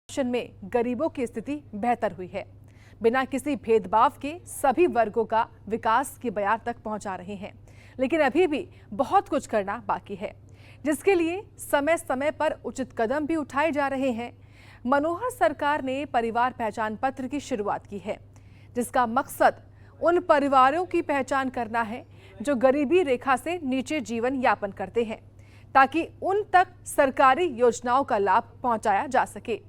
Ration में गरीबों की स्थिति बेहतर हुई है। बिना किसी भेदभाव के सभी वर्गों का विकास की बयार तक पहुंचा रहे हैं, लेकिन अभी भी बहुत कुछ करना बाकी है, जिसके लिए समय समय पर उचित कदम भी उठाए जा रहे हैं। मनोहर सरकार ने परिवार पहचान पत्र की शुरुआत की है, जिसका मकसद उन परिवारों की पहचान करना है जो गरीबी रेखा से नीचे जीवन यापन करते हैं, ताकि उन तक सरकारी योजनाओं का लाभ पहुंचाया जा सके।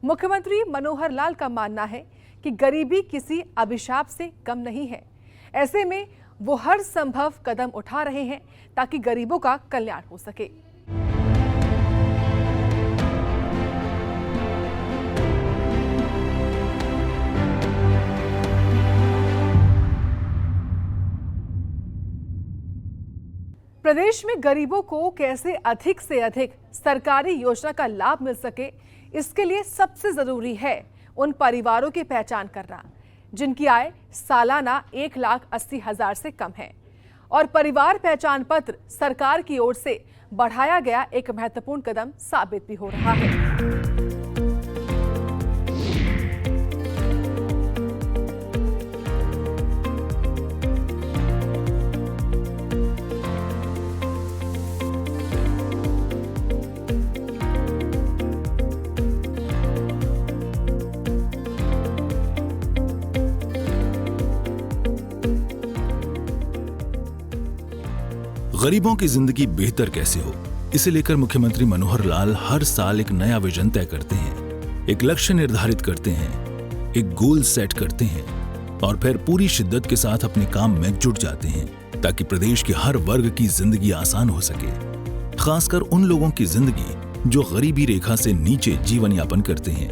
मुख्यमंत्री मनोहर लाल का मानना है कि गरीबी किसी अभिशाप से कम नहीं है। ऐसे में वो हर संभव कदम उठा रहे हैं ताकि गरीबों का कल्याण हो सके। प्रदेश में गरीबों को कैसे अधिक से अधिक सरकारी योजना का लाभ मिल सके, इसके लिए सबसे जरूरी है उन परिवारों की पहचान करना जिनकी आय सालाना 1,80,000 से कम है। और परिवार पहचान पत्र सरकार की ओर से बढ़ाया गया एक महत्वपूर्ण कदम साबित भी हो रहा है। गरीबों की जिंदगी बेहतर कैसे हो, इसे लेकर मुख्यमंत्री मनोहर लाल हर साल एक नया विजन तय करते हैं, एक लक्ष्य निर्धारित करते हैं, एक गोल सेट करते हैं और फिर पूरी शिद्दत के साथ अपने काम में जुट जाते हैं ताकि प्रदेश के हर वर्ग की जिंदगी आसान हो सके, खासकर उन लोगों की जिंदगी जो गरीबी रेखा से नीचे जीवन यापन करते हैं।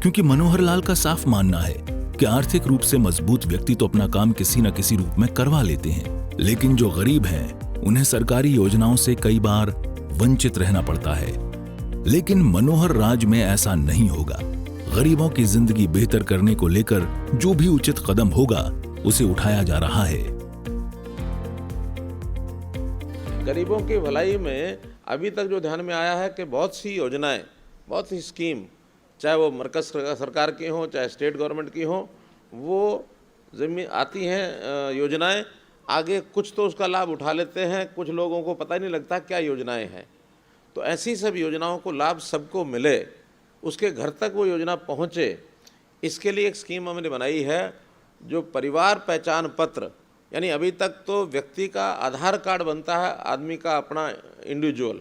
क्योंकि मनोहर लाल का साफ मानना है कि आर्थिक रूप से मजबूत व्यक्ति तो अपना काम किसी न किसी रूप में करवा लेते हैं, लेकिन जो गरीब हैं उन्हें सरकारी योजनाओं से कई बार वंचित रहना पड़ता है। लेकिन मनोहर राज में ऐसा नहीं होगा। गरीबों की जिंदगी बेहतर करने को लेकर जो भी उचित कदम होगा उसे उठाया जा रहा है। गरीबों की भलाई में अभी तक जो ध्यान में आया है कि बहुत सी योजनाएं, बहुत सी स्कीम, चाहे वो मरकज सरकार की हो चाहे स्टेट गवर्नमेंट की हो, वो आती हैं योजनाएं, आगे कुछ तो उसका लाभ उठा लेते हैं, कुछ लोगों को पता ही नहीं लगता क्या योजनाएं हैं। तो ऐसी सब योजनाओं को लाभ सबको मिले, उसके घर तक वो योजना पहुंचे, इसके लिए एक स्कीम हमने बनाई है जो परिवार पहचान पत्र। यानी अभी तक तो व्यक्ति का आधार कार्ड बनता है, आदमी का अपना इंडिविजुअल,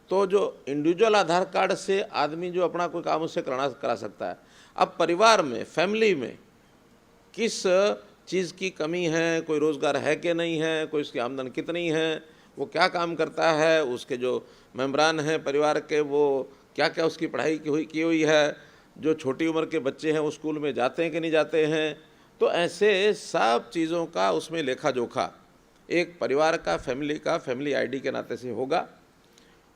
तो जो इंडिविजुअल आधार कार्ड से आदमी जो अपना कोई काम उससे करा सकता है। अब परिवार में, फैमिली में किस चीज़ की कमी है, कोई रोज़गार है कि नहीं है, कोई उसकी आमदन कितनी है, वो क्या काम करता है, उसके जो मेम्बरान हैं परिवार के वो क्या क्या उसकी पढ़ाई की हुई है, जो छोटी उम्र के बच्चे हैं वो स्कूल में जाते हैं कि नहीं जाते हैं, तो ऐसे सब चीज़ों का उसमें लेखा जोखा एक परिवार का, फैमिली आईडी के नाते से होगा।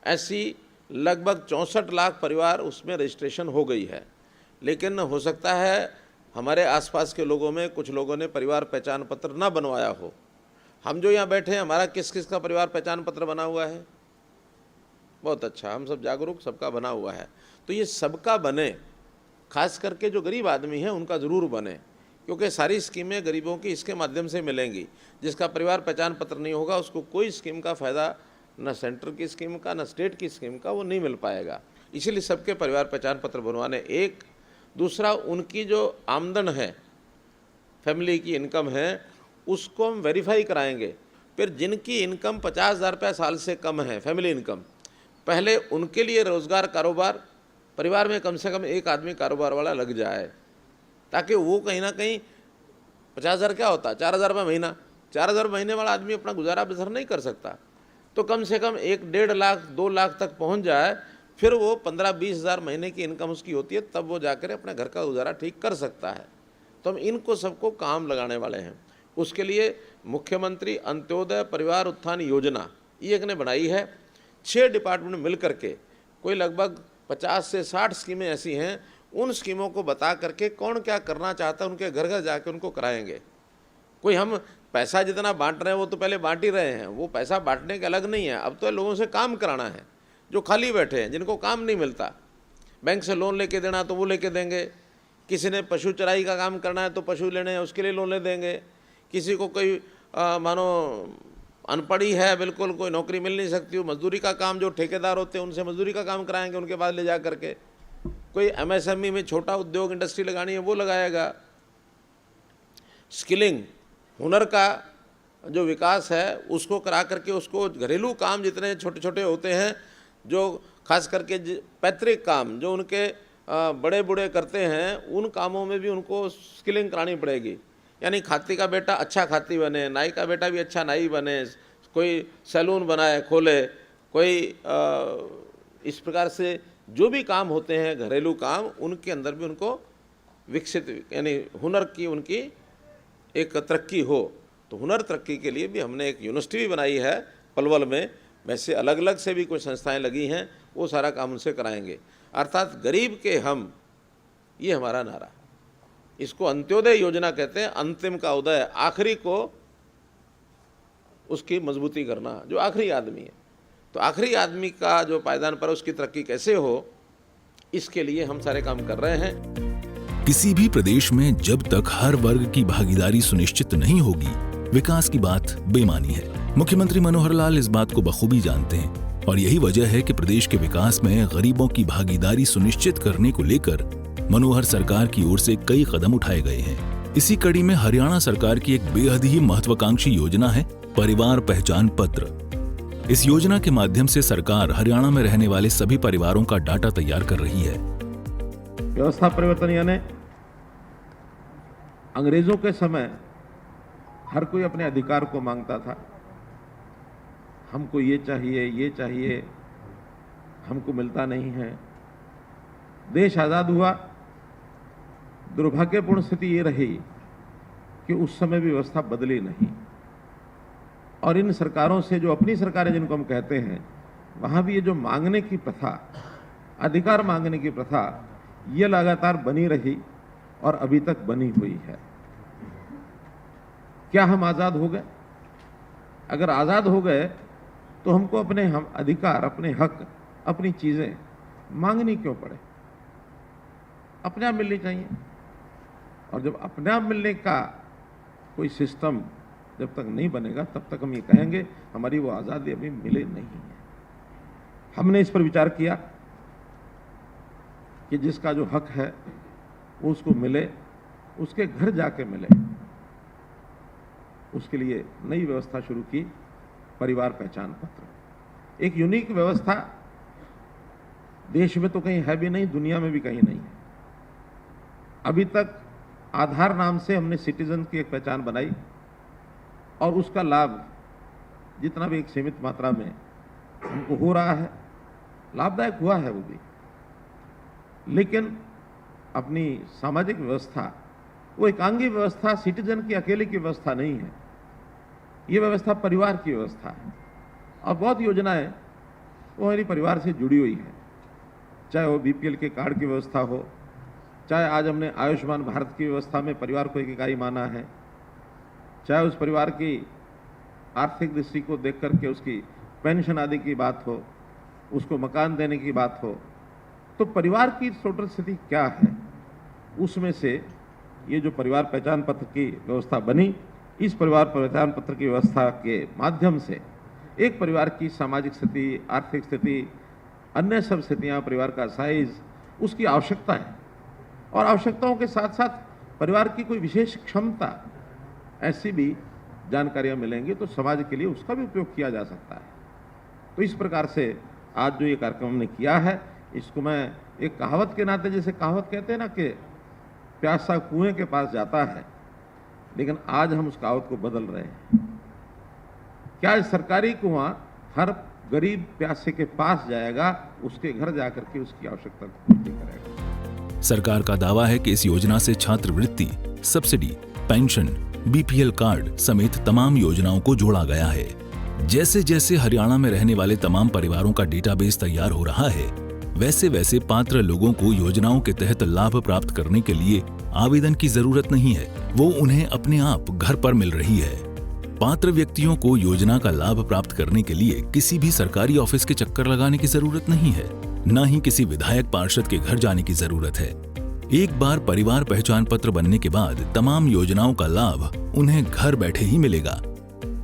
ऐसी लगभग 64 लाख परिवार उसमें रजिस्ट्रेशन हो गई है। लेकिन हो सकता है हमारे आसपास के लोगों में कुछ लोगों ने परिवार पहचान पत्र ना बनवाया हो। हम जो यहाँ बैठे हैं, हमारा किस किस का परिवार पहचान पत्र बना हुआ है? बहुत अच्छा, हम सब जागरूक, सबका बना हुआ है। तो ये सबका बने, खास करके जो गरीब आदमी हैं उनका ज़रूर बने, क्योंकि सारी स्कीमें गरीबों की इसके माध्यम से मिलेंगी। जिसका परिवार पहचान पत्र नहीं होगा उसको कोई स्कीम का फ़ायदा, न सेंटर की स्कीम का न स्टेट की स्कीम का, वो नहीं मिल पाएगा। इसीलिए सबके परिवार पहचान पत्र बनवाने, एक। दूसरा, उनकी जो आमदन है, फैमिली की इनकम है, उसको हम वेरीफाई कराएंगे। फिर जिनकी इनकम 50,000 रुपये साल से कम है, फैमिली इनकम, पहले उनके लिए रोज़गार, कारोबार, परिवार में कम से कम एक आदमी कारोबार वाला लग जाए, ताकि वो कहीं ना कहीं 50,000 क्या होता है, 4,000 रुपये महीना, 4,000 महीने वाला आदमी अपना गुजारा बसर नहीं कर सकता, तो कम से कम 1-1.5 लाख 2 लाख तक पहुँच जाए। फिर वो 15-20 हज़ार महीने की इनकम उसकी होती है, तब वो जाकर अपने घर का गुजारा ठीक कर सकता है। तो हम इनको सबको काम लगाने वाले हैं। उसके लिए मुख्यमंत्री अंत्योदय परिवार उत्थान योजना ये एक ने बनाई है। 6 डिपार्टमेंट मिल करके कोई लगभग 50 से 60 स्कीमें ऐसी हैं, उन स्कीमों को बता करके कौन क्या करना चाहता है उनके घर घर जाके उनको कराएंगे। कोई हम पैसा जितना बांट रहे हैं वो तो पहले बांट ही रहे हैं, वो पैसा बांटने के अलग नहीं है, अब तो लोगों से काम कराना है जो खाली बैठे हैं, जिनको काम नहीं मिलता। बैंक से लोन लेके देना तो वो लेके देंगे, किसी ने पशु चराई का काम करना है तो पशु लेने हैं उसके लिए लोन ले देंगे, किसी को कोई मानो अनपढ़ी है बिल्कुल, कोई नौकरी मिल नहीं सकती, मजदूरी का काम जो ठेकेदार होते हैं उनसे मजदूरी का काम कराएंगे उनके पास ले जा करके, कोई एमएसएमई में छोटा उद्योग इंडस्ट्री लगानी है वो लगाएगा। स्किलिंग, हुनर का जो विकास है उसको करा करके उसको घरेलू काम जितने छोटे छोटे होते हैं, जो खास करके पैतृक काम जो उनके बड़े बूढ़े करते हैं, उन कामों में भी उनको स्किलिंग करानी पड़ेगी। यानी खाती का बेटा अच्छा खाती बने, नाई का बेटा भी अच्छा नाई बने, कोई सैलून बनाए खोले, कोई इस प्रकार से जो भी काम होते हैं घरेलू काम, उनके अंदर भी उनको विकसित यानी हुनर की उनकी एक तरक्की हो। तो हुनर तरक्की के लिए भी हमने एक यूनिवर्सिटी भी बनाई है पलवल में, वैसे अलग अलग से भी कुछ संस्थाएं लगी हैं, वो सारा काम उनसे कराएंगे। अर्थात गरीब के हम, ये हमारा नारा। इसको अंत्योदय योजना कहते हैं, अंतिम का उदय, आखिरी को उसकी मजबूती करना, जो आखिरी आदमी है। तो आखिरी आदमी का जो पायदान पर उसकी तरक्की कैसे हो, इसके लिए हम सारे काम कर रहे हैं। किसी भी प्रदेश में जब तक हर वर्ग की भागीदारी सुनिश्चित नहीं होगी, विकास की बात बेमानी है। मुख्यमंत्री मनोहर लाल इस बात को बखूबी जानते हैं और यही वजह है कि प्रदेश के विकास में गरीबों की भागीदारी सुनिश्चित करने को लेकर मनोहर सरकार की ओर से कई कदम उठाए गए हैं। इसी कड़ी में हरियाणा सरकार की एक बेहद ही महत्वाकांक्षी योजना है परिवार पहचान पत्र। इस योजना के माध्यम से सरकार हरियाणा में रहने वाले सभी परिवारों का डाटा तैयार कर रही है। व्यवस्था परिवर्तन यानी अंग्रेजों के समय हर कोई अपने अधिकार को मांगता था, हमको ये चाहिए, हमको मिलता नहीं है। देश आज़ाद हुआ, दुर्भाग्यपूर्ण स्थिति ये रही कि उस समय भी व्यवस्था बदली नहीं, और इन सरकारों से, जो अपनी सरकारें जिनको हम कहते हैं, वहाँ भी ये जो मांगने की प्रथा, अधिकार मांगने की प्रथा, ये लगातार बनी रही और अभी तक बनी हुई है। क्या हम आज़ाद हो गए? अगर आज़ाद हो गए तो हमको अपने अधिकार, अपने हक, अपनी चीज़ें मांगनी क्यों पड़े? अपने आप मिलनी चाहिए। और जब अपने आप मिलने का कोई सिस्टम जब तक नहीं बनेगा, तब तक हम ये कहेंगे हमारी वो आज़ादी अभी मिले नहीं है। हमने इस पर विचार किया कि जिसका जो हक है वो उसको मिले, उसके घर जाके मिले। उसके लिए नई व्यवस्था शुरू की, परिवार पहचान पत्र। एक यूनिक व्यवस्था, देश में तो कहीं है भी नहीं, दुनिया में भी कहीं नहीं है। अभी तक आधार नाम से हमने सिटीजन की एक पहचान बनाई और उसका लाभ जितना भी एक सीमित मात्रा में हमको हो रहा है, लाभदायक हुआ है वो भी। लेकिन अपनी सामाजिक व्यवस्था, वो एकांगी व्यवस्था सिटीजन की अकेले की व्यवस्था नहीं है, ये व्यवस्था परिवार की व्यवस्था है। और बहुत योजनाएं वो हमारी परिवार से जुड़ी हुई है, चाहे वो बीपीएल के कार्ड की व्यवस्था हो, चाहे आज हमने आयुष्मान भारत की व्यवस्था में परिवार को एक इकाई माना है, चाहे उस परिवार की आर्थिक दृष्टि को देख करके उसकी पेंशन आदि की बात हो, उसको मकान देने की बात हो। तो परिवार की टोटल स्थिति क्या है, उसमें से ये जो परिवार पहचान पत्र की व्यवस्था बनी, इस परिवार पहचान पत्र की व्यवस्था के माध्यम से एक परिवार की सामाजिक स्थिति, आर्थिक स्थिति, अन्य सब स्थितियाँ, परिवार का साइज, उसकी आवश्यकता है, और आवश्यकताओं के साथ साथ परिवार की कोई विशेष क्षमता, ऐसी भी जानकारियाँ मिलेंगी, तो समाज के लिए उसका भी उपयोग किया जा सकता है। तो इस प्रकार से आज जो ये कार्यक्रम हमने किया है, इसको मैं एक कहावत के नाते, जैसे कहावत कहते हैं ना कि प्यासा कुएं के पास जाता है, लेकिन आज हम उस कहावत को बदल रहे हैं। क्या सरकारी कुआं हर गरीब प्यासे के पास जाएगा, उसके घर जाकर के उसकी आवश्यकता को पूर्ति करेगा। सरकार का दावा है कि इस योजना से छात्रवृत्ति, सब्सिडी, पेंशन, बीपीएल कार्ड समेत तमाम योजनाओं को जोड़ा गया है। जैसे जैसे हरियाणा में रहने वाले तमाम परिवारों का डेटाबेस तैयार हो रहा है, वैसे वैसे पात्र लोगों को योजनाओं के तहत लाभ प्राप्त करने के लिए आवेदन की जरूरत नहीं है, वो उन्हें अपने आप घर पर मिल रही है। पात्र व्यक्तियों को योजना का लाभ प्राप्त करने के लिए किसी भी सरकारी ऑफिस के चक्कर लगाने की जरूरत नहीं है, न ही किसी विधायक पार्षद के घर जाने की जरूरत है। एक बार परिवार पहचान पत्र बनने के बाद तमाम योजनाओं का लाभ उन्हें घर बैठे ही मिलेगा।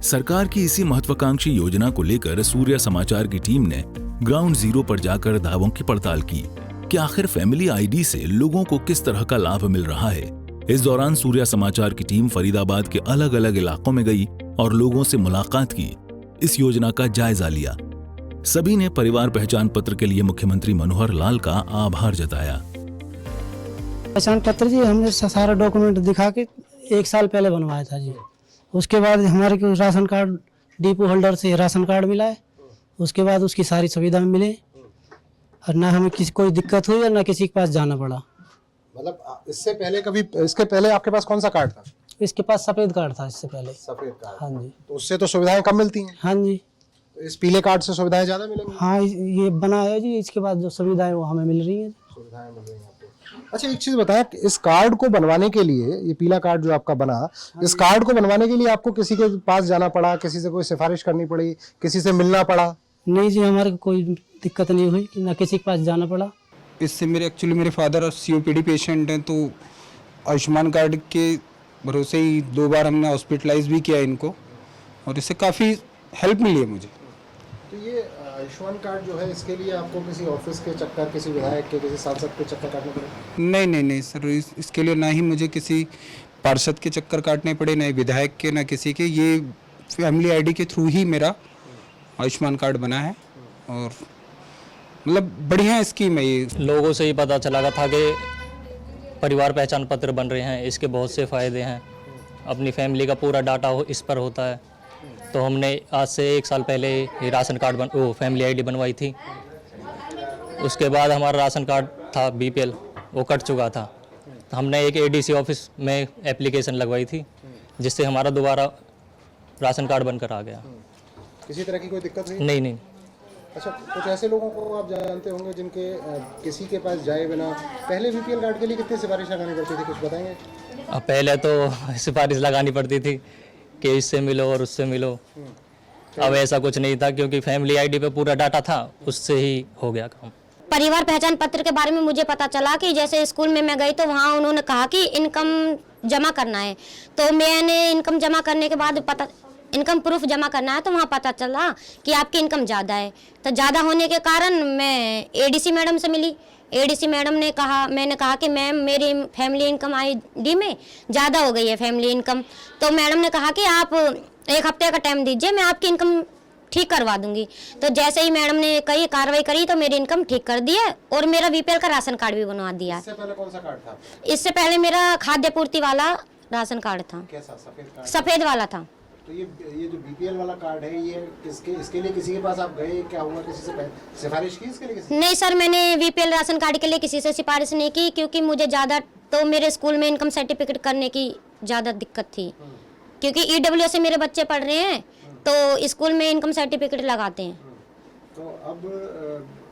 सरकार की इसी महत्वाकांक्षी योजना को लेकर सूर्य समाचार की टीम ने ग्राउंड जीरो पर जाकर दावों की पड़ताल की कि आखिर फैमिली आईडी से लोगों को किस तरह का लाभ मिल रहा है। इस दौरान सूर्य समाचार की टीम फरीदाबाद के अलग अलग इलाकों में गई और लोगों से मुलाकात की, इस योजना का जायजा लिया। सभी ने परिवार पहचान पत्र के लिए मुख्यमंत्री मनोहर लाल का आभार जताया। पहचान पत्र जी हमने सारा डॉक्यूमेंट दिखा के 1 साल पहले बनवाया था जी। उसके बाद हमारे को राशन कार्ड डिपो होल्डर से राशन कार्ड मिला है, उसके बाद उसकी सारी सुविधा मिली और ना हमें किसी कोई दिक्कत हुई और ना किसी के पास जाना पड़ा। मतलब इससे पहले आपके पास कौन सा कार्ड था? इसके पास सफेद कार्ड था इससे पहले। सफेद कार्ड। हाँ जी। तो उससे तो सुविधाएं कम मिलती हैं। हाँ जी। तो इस पीले कार्ड से सुविधाएं ज्यादा मिलेंगी? हाँ ये बना है जी, इसके बाद जो सुविधाएं वो हमें मिल रही हैं। सुविधाएं मिल रही हैं आपको। अच्छा एक चीज बताएं, इस कार्ड को बनवाने के लिए, ये पीला कार्ड जो आपका बना, इस कार्ड को बनवाने के लिए आपको किसी के पास जाना पड़ा, किसी से कोई सिफारिश करनी पड़ी, किसी से मिलना पड़ा? नहीं जी, हमारे को कोई दिक्कत नहीं हुई, ना किसी के पास जाना पड़ा। इससे मेरे फादर COPD पेशेंट हैं, तो आयुष्मान कार्ड के भरोसे ही 2 बार हमने हॉस्पिटलाइज भी किया इनको और इससे काफ़ी हेल्प मिली है मुझे। तो ये आयुष्मान कार्ड जो है, इसके लिए आपको किसी ऑफिस के चक्कर, किसी विधायक के, किसी सांसद के चक्कर काटने पड़े? नहीं सर, इसके लिए ना ही मुझे किसी पार्षद के चक्कर काटने पड़े, ना ही विधायक के, ना किसी के। ये फैमिली आईडी के थ्रू ही मेरा आयुष्मान कार्ड बना है और मतलब बढ़िया स्कीम है ये। लोगों से ही पता चला था कि परिवार पहचान पत्र बन रहे हैं, इसके बहुत से फ़ायदे हैं। अपनी फैमिली का पूरा डाटा इस पर होता है। तो हमने आज से 1 साल पहले ये राशन कार्ड फैमिली आईडी बनवाई थी। उसके बाद हमारा राशन कार्ड था BPL, वो कट चुका था। तो हमने एक ADC ऑफिस में एप्लीकेशन लगवाई थी, जिससे हमारा दोबारा राशन कार्ड बनकर आ गया। किसी तरह की कोई दिक्कत हुई? नहीं। अच्छा, कुछ ऐसे लोगों को आप जानते होंगे जिनके किसी के पास जाए बिना पहले BPL कार्ड के लिए कितनी सिफारिश लगानी पड़ती थी, कुछ बताएंगे? पहले तो सिफारिश लगानी पड़ती थी कि इससे मिलो और उससे मिलो। अब ऐसा कुछ नहीं था, क्योंकि फैमिली आईडी पे पूरा डाटा था, उससे ही हो गया काम। परिवार पहचान पत्र के बारे में मुझे पता चला कि जैसे स्कूल में मैं गई तो वहाँ उन्होंने कहा कि इनकम जमा करना है। तो मैंने इनकम जमा करने के बाद इनकम प्रूफ जमा करना है, तो वहाँ पता चला कि आपकी इनकम ज़्यादा है। तो ज़्यादा होने के कारण मैं ADC मैडम से मिली। ADC मैडम ने कहा, मैंने कहा कि मैम मेरी फैमिली इनकम ID में ज़्यादा हो गई है फैमिली इनकम। तो मैडम ने कहा कि आप 1 हफ्ते का टाइम दीजिए, मैं आपकी इनकम ठीक करवा दूंगी। तो जैसे ही मैडम ने कही कार्रवाई करी तो मेरी इनकम ठीक कर दी है और मेरा BPL का राशन कार्ड भी बनवा दिया। इससे पहले कौन सा कार्ड था? इससे पहले मेरा खाद्य पूर्ति वाला राशन कार्ड था। कैसा? सफेद कार्ड? सफ़ेद वाला था। तो ये जो BPL वाला कार्ड है, ये इसके लिए किसी के पास आप गए, क्या हुआ, किसी से सिफारिश की इसके लिए? नहीं सर, मैंने BPL राशन कार्ड के लिए किसी से सिफारिश नहीं की, क्योंकि मुझे ज़्यादा तो मेरे स्कूल में इनकम सर्टिफिकेट करने की ज़्यादा दिक्कत थी, क्योंकि EWS से मेरे बच्चे पढ़ रहे हैं, तो स्कूल में इनकम सर्टिफिकेट लगाते हैं। तो अब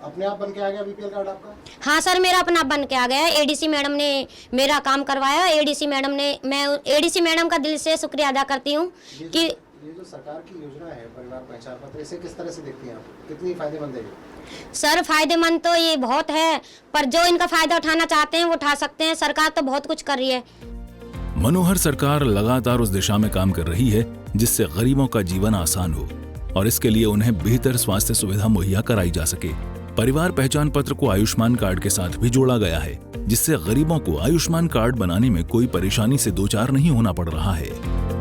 अपने आप बन के आ गया BPL कार्ड आपका? हाँ सर, मेरा अपना आप बन के आ गया है। ADC मैडम ने मेरा काम करवाया। मैं ADC मैडम का दिल से शुक्रिया अदा करती हूँ कि ये जो सरकार की योजना है परिवार पहचान पत्र, इसे किस तरह से देखती हैं आप? कितनी फायदेमंद है ये? सर फायदेमंद तो ये बहुत है, पर जो इनका फायदा उठाना चाहते हैं वो उठा सकते हैं। सरकार तो बहुत कुछ कर रही है। मनोहर सरकार लगातार उस दिशा में काम कर रही है जिससे गरीबों का जीवन आसान हो और इसके लिए उन्हें बेहतर स्वास्थ्य सुविधा मुहैया कराई जा सके। परिवार पहचान पत्र को आयुष्मान कार्ड के साथ भी जोड़ा गया है, जिससे गरीबों को आयुष्मान कार्ड बनाने में कोई परेशानी से दो चार नहीं होना पड़ रहा है।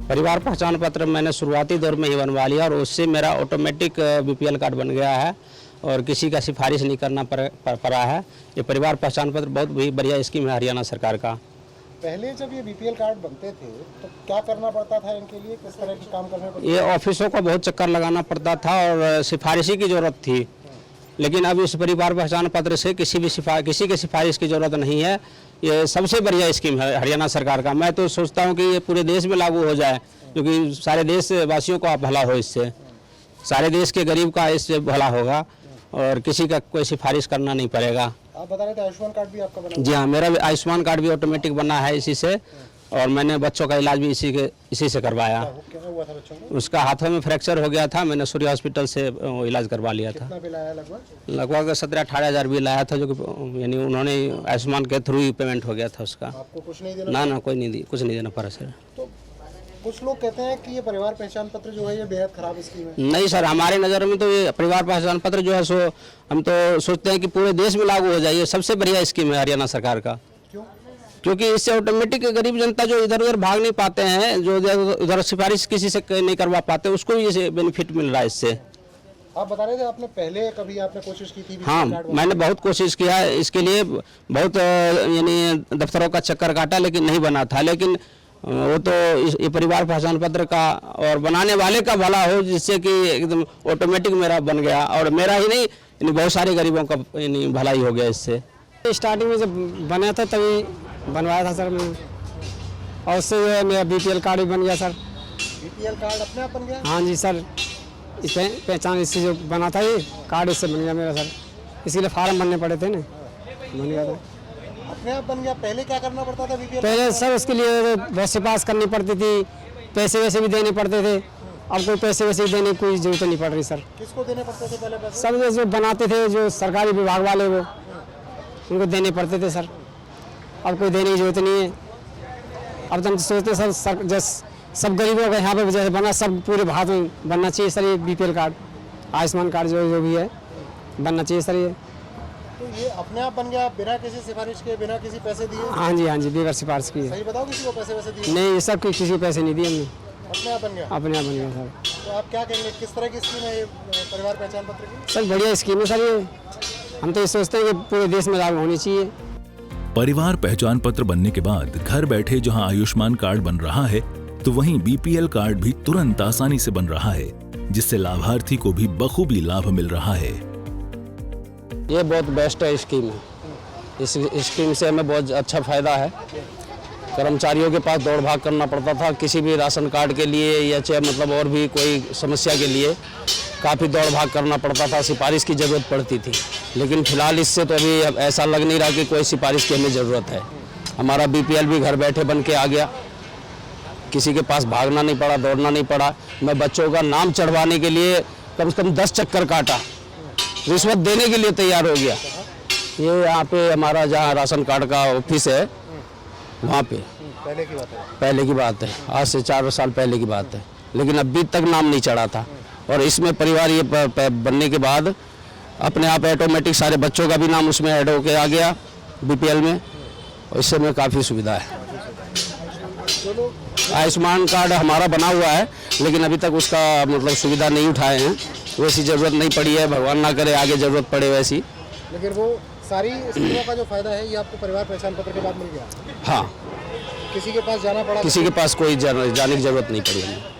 परिवार पहचान पत्र मैंने शुरुआती दौर में ही बनवा लिया और उससे मेरा ऑटोमेटिक BPL कार्ड बन गया है और किसी का सिफारिश नहीं करना पड़ा है। ये परिवार पहचान पत्र बहुत ही बढ़िया स्कीम है हरियाणा सरकार का। पहले जब ये BPL कार्ड बनते थे तो क्या करना पड़ता था इनके लिए, किस तरह के काम करने पड़ते? ये ऑफिसों को बहुत चक्कर लगाना पड़ता था और सिफारिशी की ज़रूरत थी। लेकिन अब इस परिवार पहचान पत्र से किसी की सिफारिश की ज़रूरत नहीं है। ये सबसे बढ़िया स्कीम है हरियाणा सरकार का। मैं तो सोचता हूँ कि ये पूरे देश में लागू हो जाए, क्योंकि सारे देशवासियों का भला हो इससे, सारे देश के गरीब का इससे भला होगा और किसी का कोई सिफारिश करना नहीं पड़ेगा। आप बता रहे थे आयुष्मान कार्ड भी आपका बना? जी हाँ, मेरा भी आयुष्मान कार्ड भी ऑटोमेटिक बना है इसी से, और मैंने बच्चों का इलाज भी इसी से करवाया। क्या हुआ था बच्चों को? उसका हाथों में फ्रैक्चर हो गया था, मैंने सूर्य हॉस्पिटल से इलाज करवा लिया था। कितना बिल आया लगभग? लगभग 17-18 हज़ार बिल आया था, जो कि यानी उन्होंने आयुष्मान के थ्रू ही पेमेंट हो गया था उसका। आपको कुछ नहीं देना? ना कुछ नहीं देना पड़ा सर। तो कुछ लोग कहते हैं कि ये परिवार पहचान पत्र जो है ये बेहद खराब स्कीम है। नहीं सर, हमारी नज़र में तो ये परिवार पहचान पत्र जो है सो हम तो सोचते हैं कि पूरे देश में लागू हो जाए। ये सबसे बढ़िया स्कीम है हरियाणा सरकार का। क्यों? क्योंकि इससे ऑटोमेटिक गरीब जनता जो इधर उधर भाग नहीं पाते हैं, जो उधर सिफारिश किसी से नहीं करवा पाते, उसको भी ये बेनिफिट मिल रहा है इससे। आप बता रहे थे आपने पहले कभी आपने कोशिश की थी? हाँ, मैंने बहुत कोशिश किया इसके लिए, बहुत यानी दफ्तरों का चक्कर काटा, लेकिन नहीं बना था। लेकिन वो तो ये परिवार पहचान पत्र का और बनाने वाले का भला हो, जिससे कि एकदम ऑटोमेटिक मेरा बन गया, और मेरा ही नहीं यानी बहुत सारे गरीबों का यानी भलाई हो गया इससे। स्टार्टिंग में जब बना था तभी बनवाया था सर मैं, और उससे जो है मेरा BPL कार्ड भी बन गया सर। BPL कार्ड अपने आप बन गया? हाँ जी सर, इस पहचान इससे जो बना था ये कार्ड इससे बन गया मेरा सर। इसीलिए फार्म भरने पड़े थे ना, बन गया था। अपने आप बन गया? पहले क्या करना पड़ता था BPL? पहले सर उसके लिए बहुत सिफारिश करनी पड़ती थी, पैसे वैसे भी देने पड़ते थे। अब कोई पैसे वैसे देने की कोई जरूरत नहीं पड़ रही सर। किसको देने पड़ते थे पहले पैसे? सब जो बनाते थे, जो सरकारी विभाग वाले, वो उनको देने पड़ते थे सर। अब कोई देने की जरूरत नहीं है। अब तो हम सोचते सर जैसे सब गरीबों का यहाँ पे जैसे बना, सब पूरे भारत में बनना चाहिए सर ये BPL कार्ड, आयुष्मान कार्ड जो भी है बनना चाहिए सर ये। तो ये अपने आप बन गया बिना किसी सिफारिश के, बिना किसी पैसे दिए? हाँ जी, बगैर सिफारिश किए। सही बताओ, किसी को पैसे वैसे दिए? नहीं, ये सब किसी को पैसे नहीं दिए हमने, अपने आप बन गया? अपने आप बन गया सर। तो आप क्या कहेंगे, किस तरह की स्कीम है ये परिवार पहचान पत्र की? सर बढ़िया स्कीम है सर ये। हम तो ये सोचते हैं कि पूरे देश में लागू होनी चाहिए। परिवार पहचान पत्र बनने के बाद घर बैठे जहां आयुष्मान कार्ड बन रहा है, तो वहीं BPL कार्ड भी तुरंत आसानी से बन रहा है, जिससे लाभार्थी को भी बखूबी लाभ मिल रहा है। ये बहुत बेस्ट है स्कीम है। इस स्कीम से हमें बहुत अच्छा फायदा है। कर्मचारियों के पास दौड़ भाग करना पड़ता था किसी भी राशन कार्ड के लिए, या चाहे मतलब और भी कोई समस्या के लिए काफ़ी दौड़ भाग करना पड़ता था, सिफारिश की ज़रूरत पड़ती थी। लेकिन फिलहाल इससे तो अभी अब ऐसा लग नहीं रहा कि कोई सिफारिश की हमें ज़रूरत है। हमारा BPL भी घर बैठे बन के आ गया, किसी के पास भागना नहीं पड़ा, दौड़ना नहीं पड़ा। मैं बच्चों का नाम चढ़वाने के लिए कम से कम 10 चक्कर काटा, रिश्वत देने के लिए तैयार हो गया। ये यहाँ पे हमारा जहाँ राशन कार्ड का ऑफिस है, वहाँ पे पहले की बात है, आज से 4 साल पहले की बात है। लेकिन अभी तक नाम नहीं चढ़ा था, और इसमें परिवार ये बनने के बाद अपने आप ऑटोमेटिक सारे बच्चों का भी नाम उसमें ऐड होके आ गया BPL में, और इससे हमें काफ़ी सुविधा है। आयुष्मान कार्ड हमारा बना हुआ है, लेकिन अभी तक उसका मतलब सुविधा नहीं उठाए हैं, वैसी ज़रूरत नहीं पड़ी है। भगवान ना करे आगे ज़रूरत पड़े वैसी। लेकिन वो सारी स्कीमों का जो फायदा है ये आपको परिवार पहचान पत्र के बाद मिल गया? हाँ, किसी के पास जाना पड़ा? किसी के पास कोई जाने की ज़रूरत नहीं पड़ी हमें।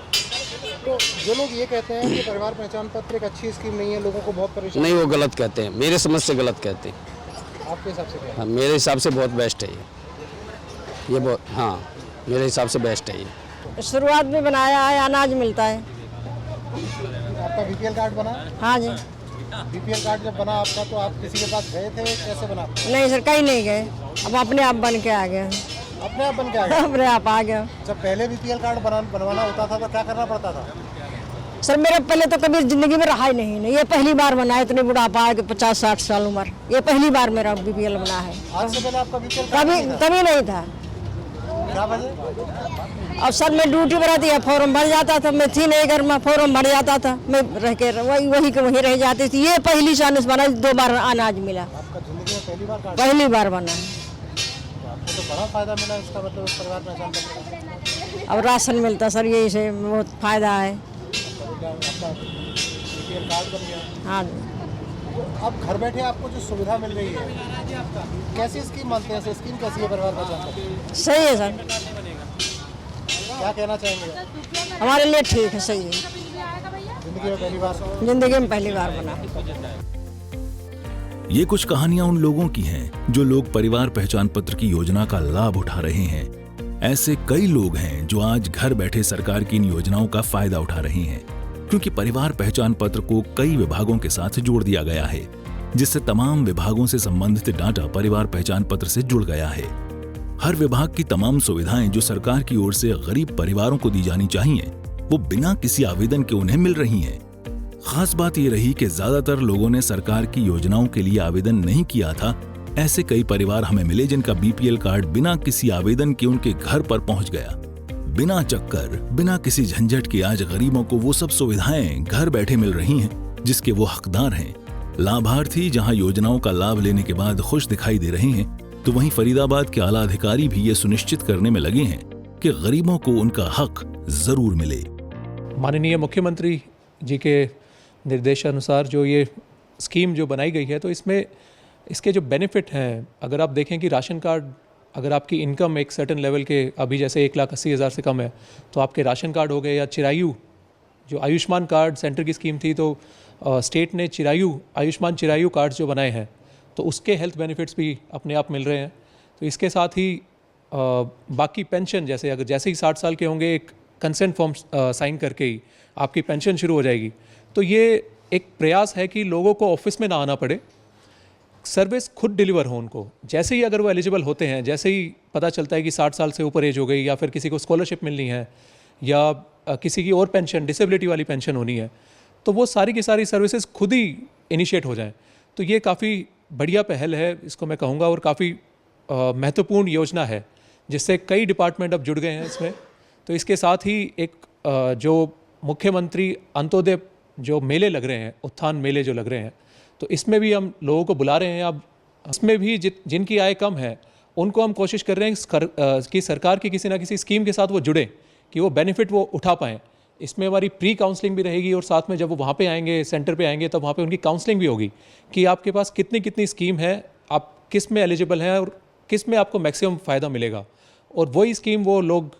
तो जो लोग ये कहते हैं कि परिवार पहचान पत्र एक अच्छी स्कीम नहीं है, लोगों को बहुत परेशान, नहीं, वो गलत कहते हैं, मेरे समझ से गलत कहते हैं। आपके हिसाब से क्या है? हाँ, मेरे हिसाब से बहुत बेस्ट है ये बहुत, हाँ मेरे हिसाब से बेस्ट है ये। शुरुआत में बनाया है, अनाज मिलता है। आपका BPL कार्ड बना? हाँ जी। BPL कार्ड जब बना आपका, तो आप किसी के पास गए थे, कैसे बना? नहीं सर, कहीं नहीं गए, अब अपने आप बन के आ गए। अपने आप बन के आ गए? अपने आप आ गया। जब पहले BPL कार्ड बनवाना होता था तो क्या करना पड़ता था? सर मेरे पहले तो कभी जिंदगी में रहा ही नहीं, ये पहली बार बना है, इतने बुढ़ापा है कि 50-60 साल उम्र, ये पहली बार मेरा BPL बना है। आज से पहले आपका BPL कार्ड कभी नहीं था। क्या वजह? अब सर मैं ड्यूटी पर आती है, फॉर्म भर जाता था, मैं थी नहीं घर में, फॉर्म भर जाता था, मैं रह के वही के वहीं रह जाती थी। ये पहली चांस बना, 2 बार अनाज मिला। आपका जिंदगी में पहली बार कार्ड? पहली बार बना है। आपको तो बड़ा फायदा मिला इसका, मतलब इस परिवार पहचान पत्र का। अब राशन मिलता सर, यही से बहुत फायदा है। आपका BPL कार्ड बन गया? हाँ। अब घर बैठे आपको जो सुविधा मिल रही है, कैसी स्कीम मानते हैं? स्कीम कैसी है परिवार पहचान पत्र? सही है सर। क्या कहना चाहेंगे? हमारे लिए ठीक है, सही है। जिंदगी में पहली बार? जिंदगी में पहली बार बना। ये कुछ कहानियां उन लोगों की हैं जो लोग परिवार पहचान पत्र की योजना का लाभ उठा रहे हैं। ऐसे कई लोग हैं जो आज घर बैठे सरकार की इन योजनाओं का फायदा उठा रहे हैं, क्योंकि परिवार पहचान पत्र को कई विभागों के साथ जोड़ दिया गया है, जिससे तमाम विभागों से संबंधित डाटा परिवार पहचान पत्र से जुड़ गया है। हर विभाग की तमाम सुविधाएं जो सरकार की ओर से गरीब परिवारों को दी जानी चाहिए, वो बिना किसी आवेदन के उन्हें मिल रही हैं। खास बात ये रही कि ज्यादातर लोगों ने सरकार की योजनाओं के लिए आवेदन नहीं किया था। ऐसे कई परिवार हमें मिले जिनका बीपीएल कार्ड बिना किसी आवेदन के उनके घर पर पहुंच गया। बिना चक्कर, बिना किसी झंझट के आज गरीबों को वो सब सुविधाएं घर बैठे मिल रही हैं जिसके वो हकदार हैं। लाभार्थी जहां योजनाओं का लाभ लेने के बाद खुश दिखाई दे रहे हैं, तो वहीं फरीदाबाद के आला अधिकारी भी ये सुनिश्चित करने में लगे हैं कि गरीबों को उनका हक जरूर मिले। माननीय मुख्यमंत्री जी के निर्देशानुसार जो ये स्कीम जो बनाई गई है, तो इसमें इसके जो बेनिफिट हैं, अगर आप देखें कि राशन कार्ड, अगर आपकी इनकम एक सर्टेन लेवल के, अभी जैसे 1,80,000 से कम है, तो आपके राशन कार्ड हो गए, या चिरायु जो आयुष्मान कार्ड सेंटर की स्कीम थी, तो स्टेट ने आयुष्मान चिरायु कार्ड जो बनाए हैं, तो उसके हेल्थ बेनिफिट्स भी अपने आप मिल रहे हैं। तो इसके साथ ही बाकी पेंशन, जैसे ही 60 साल के होंगे, एक कंसेंट फॉर्म साइन करके ही आपकी पेंशन शुरू हो जाएगी। तो ये एक प्रयास है कि लोगों को ऑफिस में ना आना पड़े, सर्विस खुद डिलीवर हो उनको। जैसे ही अगर वो एलिजिबल होते हैं, जैसे ही पता चलता है कि 60 साल से ऊपर एज हो गई, या फिर किसी को स्कॉलरशिप मिलनी है, या किसी की और पेंशन, डिसेबिलिटी वाली पेंशन होनी है, तो वो सारी की सारी सर्विसेज खुद ही इनिशिएट हो जाएं। तो ये काफ़ी बढ़िया पहल है, इसको मैं कहूँगा, और काफ़ी महत्वपूर्ण योजना है, जिससे कई डिपार्टमेंट अब जुड़ गए हैं इसमें। तो इसके साथ ही एक जो मुख्यमंत्री अंत्योदय जो मेले लग रहे हैं, उत्थान मेले जो लग रहे हैं, तो इसमें भी हम लोगों को बुला रहे हैं। अब इसमें भी जिनकी आय कम है, उनको हम कोशिश कर रहे हैं कि सरकार की किसी ना किसी स्कीम के साथ वो जुड़े, कि वो बेनिफिट वो उठा पाएँ। इसमें हमारी प्री काउंसलिंग भी रहेगी, और साथ में जब वो वहाँ पे आएंगे, सेंटर पे आएंगे, तब वहाँ पे उनकी काउंसलिंग भी होगी कि आपके पास कितनी स्कीम है, आप किस में एलिजिबल हैं और किस में आपको मैक्सिमम फ़ायदा मिलेगा। और वही स्कीम वो लोग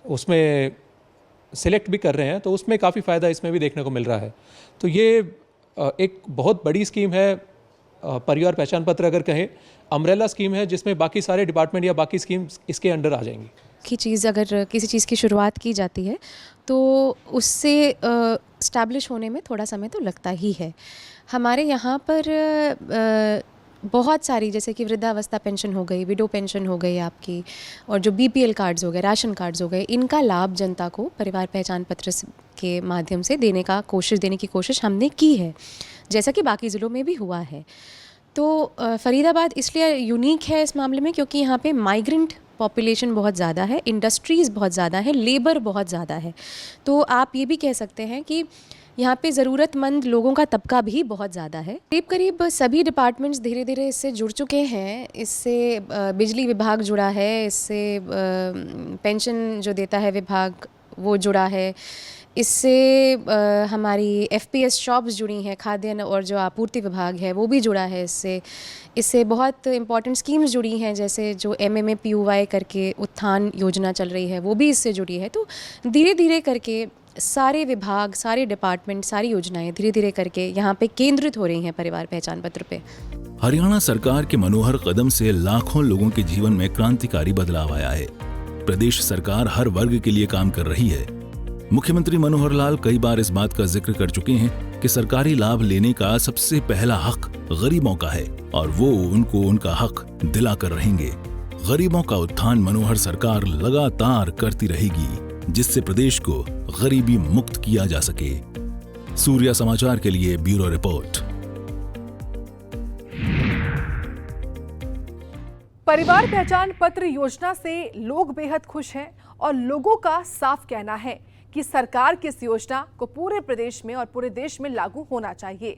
उसमें सिलेक्ट भी कर रहे हैं, तो उसमें काफ़ी फ़ायदा इसमें भी देखने को मिल रहा है। तो ये एक बहुत बड़ी स्कीम है। परिवार पहचान पत्र अगर कहें, अम्ब्रेला स्कीम है, जिसमें बाकी सारे डिपार्टमेंट या बाकी स्कीम्स इसके अंडर आ जाएंगी। की चीज़, अगर किसी चीज़ की शुरुआत की जाती है तो उससे इस्टेब्लिश होने में थोड़ा समय तो लगता ही है। हमारे यहाँ पर बहुत सारी, जैसे कि वृद्धावस्था पेंशन हो गई, विडो पेंशन हो गई आपकी, और जो बीपीएल कार्ड्स हो गए, राशन कार्ड्स हो गए, इनका लाभ जनता को परिवार पहचान पत्र के माध्यम से देने की कोशिश हमने की है, जैसा कि बाकी ज़िलों में भी हुआ है। तो फरीदाबाद इसलिए यूनिक है इस मामले में, क्योंकि यहाँ पे माइग्रेंट पॉपुलेशन बहुत ज़्यादा है, इंडस्ट्रीज़ बहुत ज़्यादा है, लेबर बहुत ज़्यादा है। तो आप ये भी कह सकते हैं कि यहाँ पे ज़रूरतमंद लोगों का तबका भी बहुत ज़्यादा है। करीब सभी डिपार्टमेंट्स धीरे धीरे इससे जुड़ चुके हैं। इससे बिजली विभाग जुड़ा है, इससे पेंशन जो देता है विभाग वो जुड़ा है, इससे हमारी एफपीएस शॉप्स जुड़ी हैं, खाद्यान्न और जो आपूर्ति विभाग है वो भी जुड़ा है इससे बहुत इंपॉर्टेंट स्कीम्स जुड़ी हैं, जैसे जो MMAPUY करके उत्थान योजना चल रही है वो भी इससे जुड़ी है। तो धीरे धीरे करके सारे विभाग, सारे डिपार्टमेंट, सारी योजनाएं धीरे धीरे करके यहाँ पे केंद्रित हो रही हैं परिवार पहचान पत्र पे। हरियाणा सरकार के मनोहर कदम से लाखों लोगों के जीवन में क्रांतिकारी बदलाव आया है। प्रदेश सरकार हर वर्ग के लिए काम कर रही है। मुख्यमंत्री मनोहर लाल कई बार इस बात का जिक्र कर चुके हैं कि सरकारी लाभ लेने का सबसे पहला हक गरीबों का है, और वो उनको उनका हक दिलाकर रहेंगे। गरीबों का उत्थान मनोहर सरकार लगातार करती रहेगी, जिससे प्रदेश को गरीबी मुक्त किया जा सके। सूर्या समाचार के लिए ब्यूरो रिपोर्ट। परिवार पहचान पत्र योजना से लोग बेहद खुश हैं, और लोगों का साफ कहना है कि सरकार की इस योजना को पूरे प्रदेश में और पूरे देश में लागू होना चाहिए,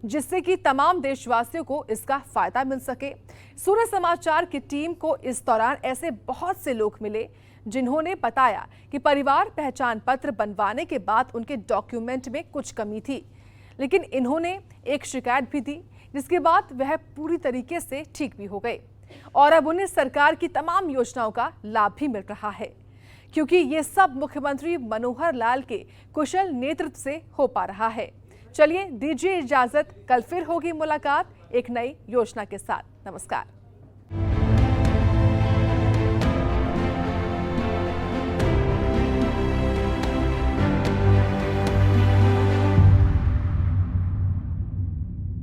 जिससे कि तमाम देशवासियों को इसका फायदा मिल सके। सूर्य समाचार की टीम को इस दौरान ऐसे बहुत से लोग मिले जिन्होंने बताया कि परिवार पहचान पत्र बनवाने के बाद उनके डॉक्यूमेंट में कुछ कमी थी, लेकिन इन्होंने एक शिकायत भी दी, जिसके बाद वह पूरी तरीके से ठीक भी हो गए, और अब उन्हें सरकार की तमाम योजनाओं का लाभ भी मिल रहा है, क्योंकि ये सब मुख्यमंत्री मनोहर लाल के कुशल नेतृत्व से हो पा रहा है। चलिए दीजिए इजाजत, कल फिर होगी मुलाकात एक नई योजना के साथ। नमस्कार।